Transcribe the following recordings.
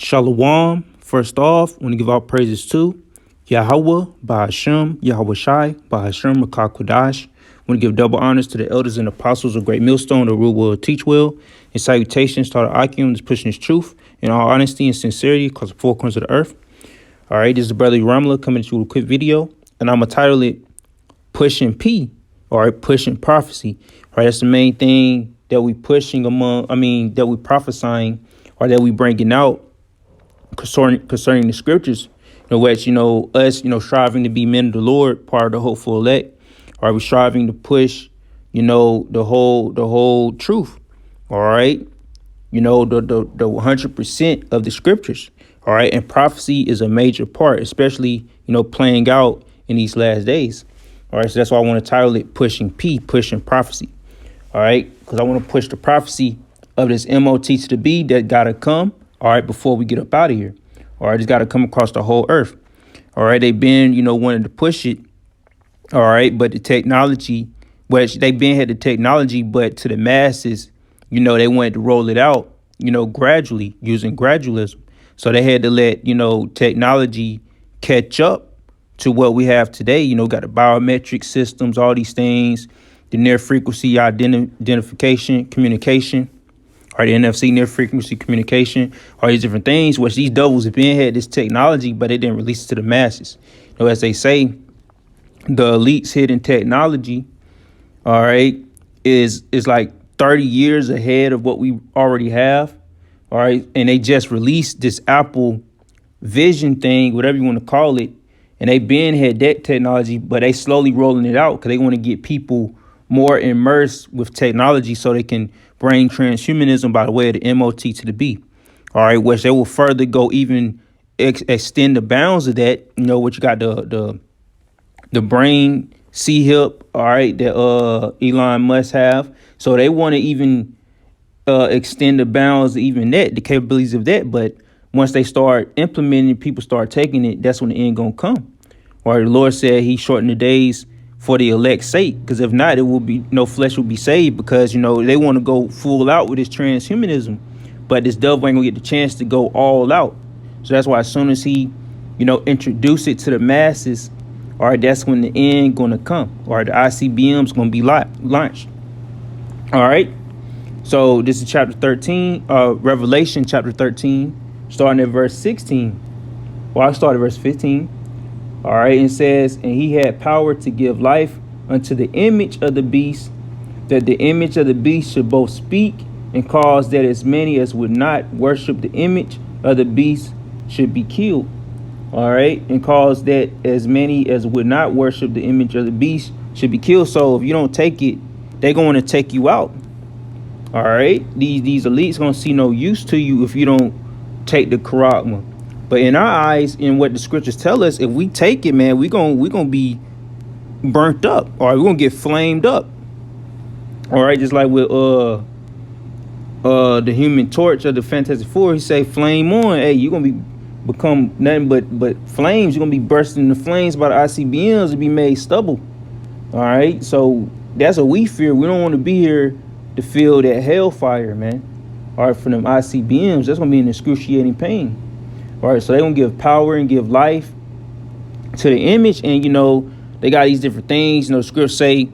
Shalom. First off, I want to give all praises to Yahweh, Bahashem, Yahweh Shai, Bahashem, Rakah Kodash. I want to give double honors to the elders and apostles of Great Millstone, the rule will teach well, and salutations to the Akim that's pushing his truth in all honesty and sincerity across the four corners of the earth. All right, this is Brother Ramla coming to you with a quick video, and I'm going to title it Pushing P, all right, Pushing Prophecy. All right, that's the main thing that we pushing that we prophesying or that we bringing out concerning the scriptures, which, us, striving to be men of the Lord, part of the hopeful elect. Are we striving to push, the whole truth? All right. The 100% of the scriptures. All right. And prophecy is a major part, especially, playing out in these last days. All right. So that's why I want to title it Pushing P, Pushing Prophecy. All right. Because I want to push the prophecy of this MOT to the B that got to come. All right, before we get up out of here. All right, it's got to come across the whole earth. All right, they've been, wanting to push it. All right, but the technology, they've been had the technology, but to the masses, they wanted to roll it out, gradually, using gradualism. So they had to let, technology catch up to what we have today. Got the biometric systems, all these things, the near frequency identification, communication. Or the NFC, near frequency communication, all these different things, which these devils have been had this technology, but they didn't release it to the masses. As they say, the elites hidden technology, all right, is like 30 years ahead of what we already have. All right. And they just released this Apple Vision thing, whatever you want to call it. And they been had that technology, but they slowly rolling it out because they want to get people more immersed with technology so they can bring transhumanism by the way of the MOT to the B. All right, which they will further go even extend the bounds of that, what you got the brain C-hip, all right, that Elon Musk have. So they want to even extend the bounds of even that, the capabilities of that. But once they start implementing, people start taking it, that's when the end gonna come. All right, the Lord said he shortened the days for the elect's sake, because if not, it will be no flesh will be saved, because they want to go full out with this transhumanism, but this devil ain't gonna get the chance to go all out. So that's why as soon as he introduce it to the masses, all right, that's when the end gonna come. All right, the ICBM's gonna be launched. All right, so this is chapter 13, Revelation chapter 13, starting at verse 16. Well, I started verse 15. All right, it says, and he had power to give life unto the image of the beast, that the image of the beast should both speak and cause that as many as would not worship the image of the beast should be killed. All right, and cause that as many as would not worship the image of the beast should be killed. So if you don't take it, they're going to take you out. All right, these elites going to see no use to you if you don't take the charagma. But in our eyes, in what the scriptures tell us, if we take it, man, we're gonna be burnt up, or we're gonna get flamed up. All right, just like with the Human Torch of the Fantastic Four, he say, "Flame on!" Hey, you're gonna become nothing but flames. You're gonna be bursting in the flames by the ICBMs to be made stubble. All right, so that's what we fear. We don't want to be here to feel that hellfire, man. All right, from them ICBMs, that's gonna be an excruciating pain. All right, so they're going to give power and give life to the image. And, they got these different things. The scripts say,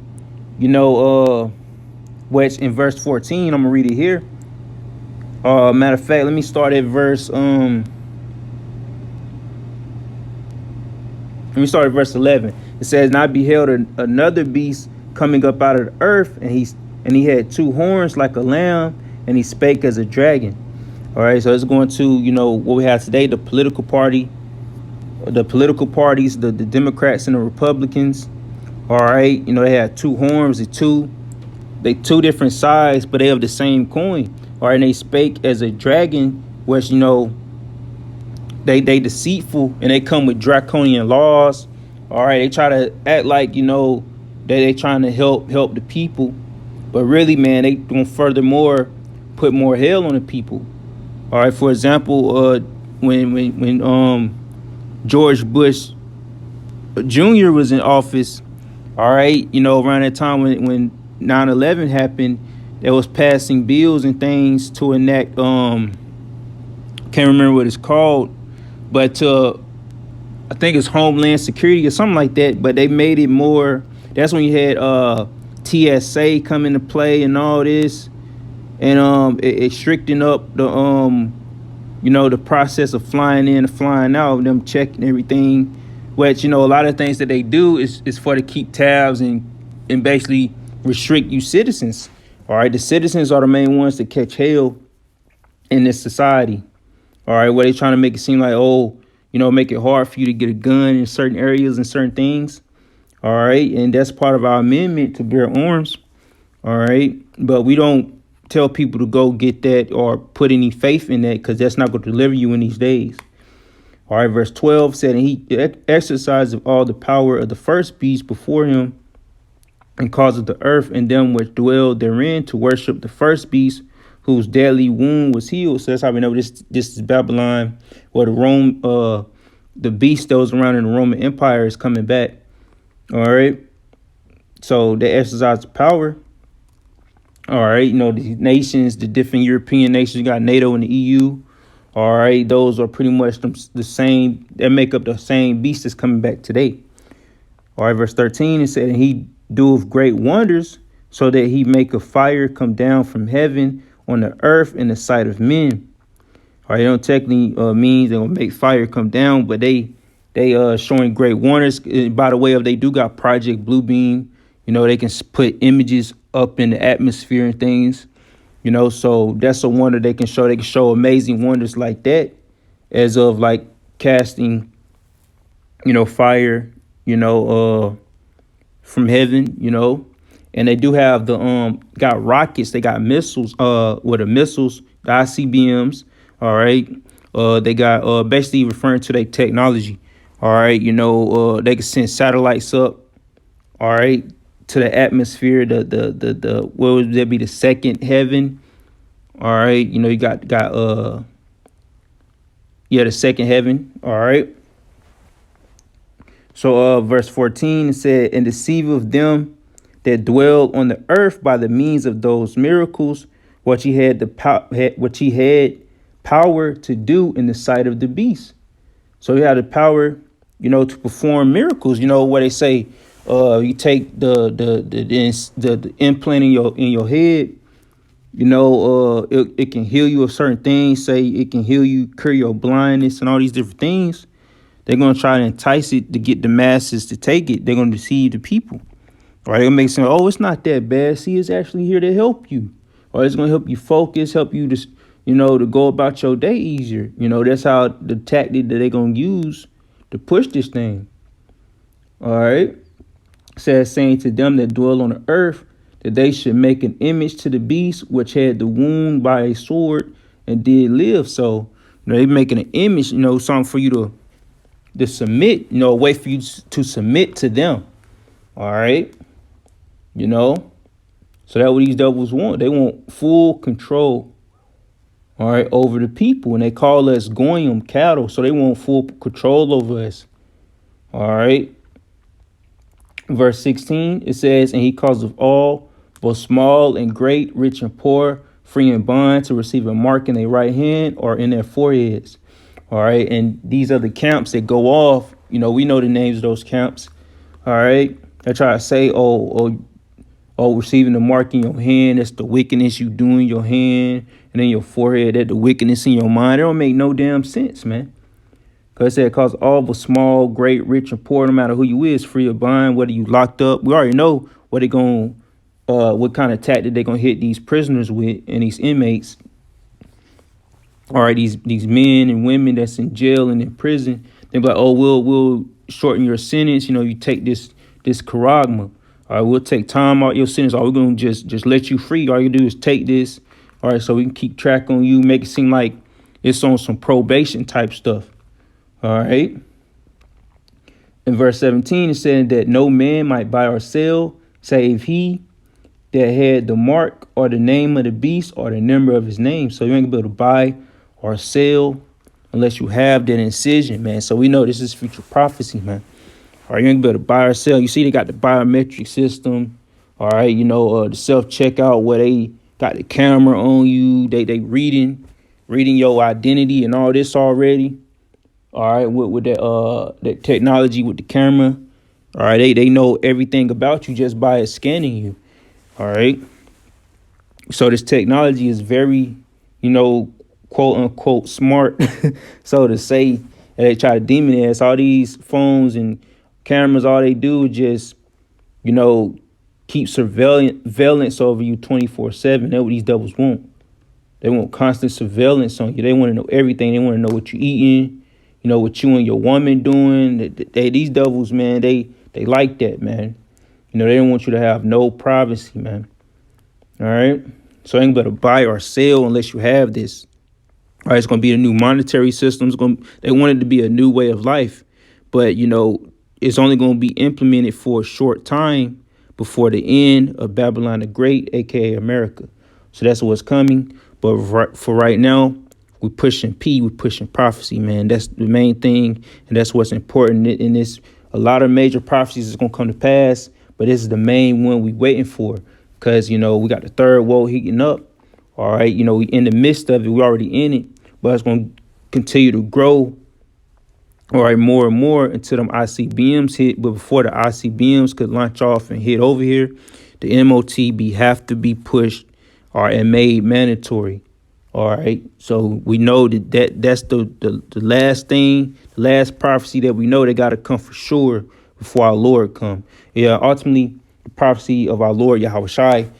which in verse 14, I'm going to read it here. Matter of fact, let me start at verse 11. It says, and I beheld another beast coming up out of the earth, and he had two horns like a lamb, and he spake as a dragon. All right, so it's going to, what we have today, the political parties, the Democrats and the Republicans. All right, they have two horns, they two different sides, but they have the same coin. All right, and they spake as a dragon, which, they deceitful, and they come with draconian laws. All right, they try to act like, that they trying to help the people. But really, man, they going to furthermore put more hell on the people. All right, for example, when George Bush Jr. was in office, all right, around that time when 9/11 happened, they was passing bills and things to enact Can't remember what it's called, but I think it's Homeland Security or something like that. But they made it more. That's when you had TSA come into play and all this, and it strictened up the the process of flying in and flying out, them checking everything. Which a lot of things that they do is for to keep tabs and basically restrict you citizens. All right, the citizens are the main ones that catch hell in this society. All right, where they trying to make it seem like, make it hard for you to get a gun in certain areas and certain things. All right, and that's part of our amendment to bear arms. All right, but we don't tell people to go get that or put any faith in that, because that's not going to deliver you in these days. All right, verse 12 said, and he exercised all the power of the first beast before him, and caused the earth and them which dwell therein to worship the first beast, whose deadly wound was healed. So that's how we know this is Babylon, where the beast that was around in the Roman Empire is coming back. All right, so they exercise the power. All right, the nations, the different European nations, you got NATO and the EU. All right, those are pretty much the same. They make up the same beast that's coming back today. All right, verse 13, it said, and he doeth great wonders, so that he make a fire come down from heaven on the earth in the sight of men. All right, they don't technically mean they're gonna make fire come down, but they showing great wonders. By the way of, they do got Project Bluebeam. They can put images up in the atmosphere and things. So that's a wonder they can show. They can show amazing wonders like that, as of like casting, fire, from heaven, and they do have the got rockets. They got missiles. With the missiles, the ICBMs. All right. They got basically referring to their technology. All right. They can send satellites up. All right. To the atmosphere, the what would that be, the second heaven? All right, you got the second heaven. All right. So verse 14, it said, and deceiveth them that dwell on the earth by the means of those miracles, what he had power to do in the sight of the beast. So he had the power, to perform miracles. Where they say, you take the implant in your head, it can heal you of certain things. Say it can heal you, cure your blindness and all these different things. They're going to try to entice it to get the masses to take it. They're going to deceive the people. Or they're going to make sense, it's not that bad. See, it's actually here to help you. Or it's going to help you focus, help you to, to go about your day easier. That's how the tactic that they're going to use to push this thing. All right. Says, saying to them that dwell on the earth, that they should make an image to the beast, which had the wound by a sword and did live. So, they making an image, something for you to submit, a way for you to submit to them. All right. So that's what these devils want. They want full control. All right. Over the people. And they call us goyim, cattle. So they want full control over us. All right. Verse 16, it says, and he causeth all, both small and great, rich and poor, free and bond, to receive a mark in their right hand or in their foreheads. All right. And these are the camps that go off. We know the names of those camps. All right. They try to say, receiving the mark in your hand, that's the wickedness you do in your hand, and in your forehead, that's the wickedness in your mind. It don't make no damn sense, man. Because it said, cause all the small, great, rich, and poor, no matter who you is, free or bond, whether you locked up. We already know what what kind of tactic they're gonna hit these prisoners with and these inmates. All right, these men and women that's in jail and in prison, they're like, we'll shorten your sentence. You take this charagma. All right, we'll take time out your sentence. All we're gonna just let you free. All you do is take this. All right, so we can keep track on you, make it seem like it's on some probation type stuff. All right. In verse 17, it said that no man might buy or sell, save he that had the mark or the name of the beast or the number of his name. So you ain't gonna be able to buy or sell unless you have that incision, man. So we know this is future prophecy, man. All right, you ain't gonna be able to buy or sell. You see, they got the biometric system. All right, the self-checkout where they got the camera on you. They reading, reading your identity and all this already. All right, with that technology with the camera. All right, they know everything about you just by scanning you. All right. So this technology is very, quote unquote smart. So to say, and they try to demonize all these phones and cameras, all they do is just, keep surveillance over you 24/7. That's what these devils want. They want constant surveillance on you. They want to know everything. They want to know what you're eating, what you and your woman doing. These devils, man, they like that, man. They don't want you to have no privacy, man. All right. So ain't better buy or sell unless you have this. All right, it's gonna be a new monetary system. They want it to be a new way of life, but it's only gonna be implemented for a short time before the end of Babylon the Great, aka America. So that's what's coming. But for right now, we're pushing P, we're pushing prophecy, man. That's the main thing, and that's what's important in this. A lot of major prophecies is gonna come to pass, but this is the main one we waiting for. Because, we got the third woe heating up. All right. We in the midst of it. We already in it. But it's going to continue to grow. All right. More and more until them ICBMs hit. But before the ICBMs could launch off and hit over here, the MOTB have to be pushed and made mandatory. All right. So we know that's the last thing, the last prophecy that we know they got to come for sure before our Lord come. Yeah. Ultimately, prophecy of our Lord Yahweh Shai,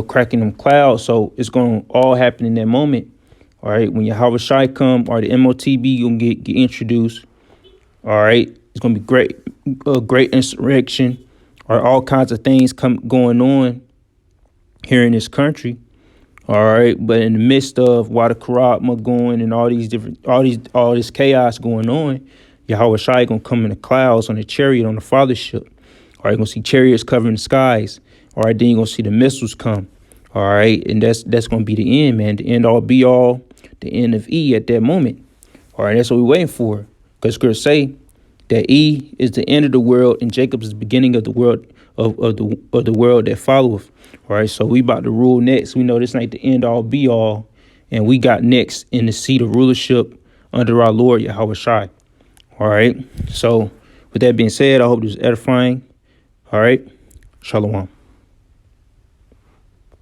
cracking them clouds. So it's going to all happen in that moment. All right. When Yahweh Shai come or the MOTB going to get introduced. All right. It's going to be great, great insurrection or all kinds of things going on here in this country. All right. But in the midst of while the Karatma going and all this chaos going on, Yahweh Shai going to come in the clouds on a chariot on the Father's ship. All right, you're going to see chariots covering the skies. All right, then you're going to see the missiles come. All right, and that's going to be the end, man. The end all be all, the end of E at that moment. All right, that's what we're waiting for. Because Scripture say that E is the end of the world and Jacob is the beginning of the world of the world that followeth. All right, so we about to rule next. We know this ain't the end all be all. And we got next in the seat of rulership under our Lord Yahweh Shai. All right, so with that being said, I hope this is edifying. All right. Shalom.